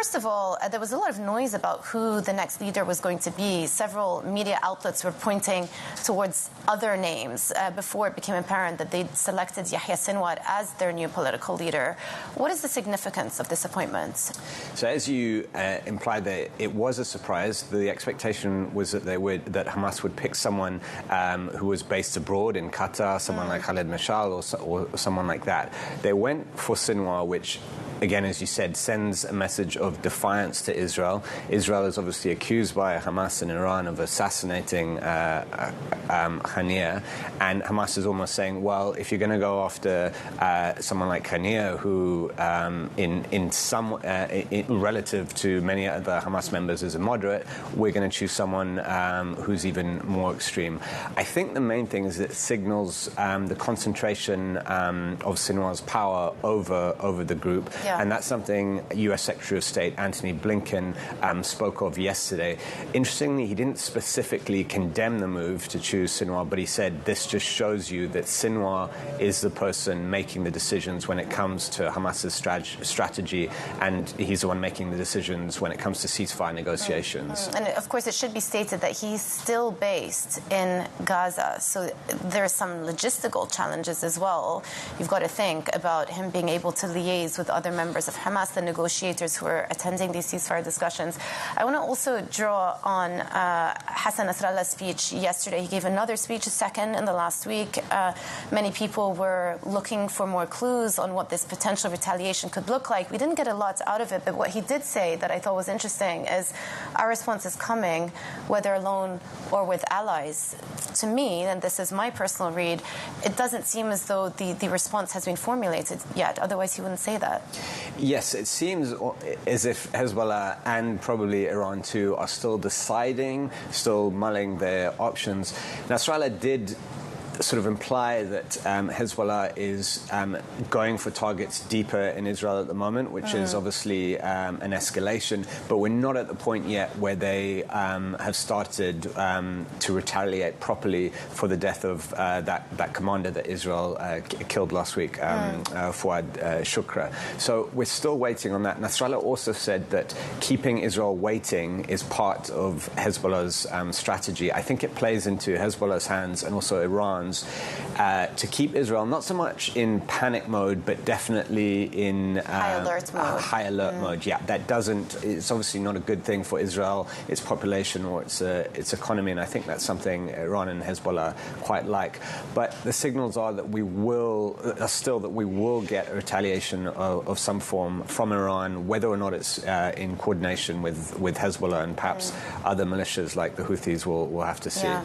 first of all, there was a lot of noise about who the next leader was going to be. Several media outlets were pointing towards other names before it became apparent that they'd selected Yahya Sinwar as their new political leader. What is the significance of this appointment? So as you implied, that it was a surprise. The expectation was that Hamas would pick someone who was based abroad in Qatar, someone like Khaled Mashal or someone like that. They went for Sinwar, which, again, as you said, sends a message of defiance to Israel. Israel is obviously accused by Hamas and Iran of assassinating Haniyeh, and Hamas is almost saying, well, if you're going to go after someone like Haniyeh, who relative to many other Hamas members is a moderate, we're going to choose someone who's even more extreme. I think the main thing is that it signals the concentration of Sinwar's power over the group. Yeah. And that's something U.S. Secretary of State Antony Blinken spoke of yesterday. Interestingly, he didn't specifically condemn the move to choose Sinwar, but he said this just shows you that Sinwar is the person making the decisions when it comes to Hamas's strategy, and he's the one making the decisions when it comes to ceasefire negotiations. And of course, it should be stated that he's still based in Gaza, so there are some logistical challenges as well. You've got to think about him being able to liaise with other members of Hamas, the negotiators who are attending these ceasefire discussions. I want to also draw on Hassan Nasrallah's speech yesterday. He gave another speech, a second, in the last week. Many people were looking for more clues on what this potential retaliation could look like. We didn't get a lot out of it, but what he did say that I thought was interesting is our response is coming, whether alone or with allies. To me, and this is my personal read, it doesn't seem as though the response has been formulated yet. Otherwise, he wouldn't say that. Yes, it seems as if Hezbollah and probably Iran too are still deciding, still mulling their options. Nasrallah did sort of imply that Hezbollah is going for targets deeper in Israel at the moment, which is obviously an escalation, but we're not at the point yet where they have started to retaliate properly for the death of that commander that Israel killed last week, Fouad Shukra. So we're still waiting on that. Nasrallah also said that keeping Israel waiting is part of Hezbollah's strategy. I think it plays into Hezbollah's hands and also Iran to keep Israel not so much in panic mode, but definitely in high alert mode. Yeah, that it's obviously not a good thing for Israel, its population or its economy, and I think that's something Iran and Hezbollah quite like. But the signals are that we will get a retaliation of some form from Iran, whether or not it's in coordination with Hezbollah and perhaps other militias like the Houthis. We'll have to see. Yeah.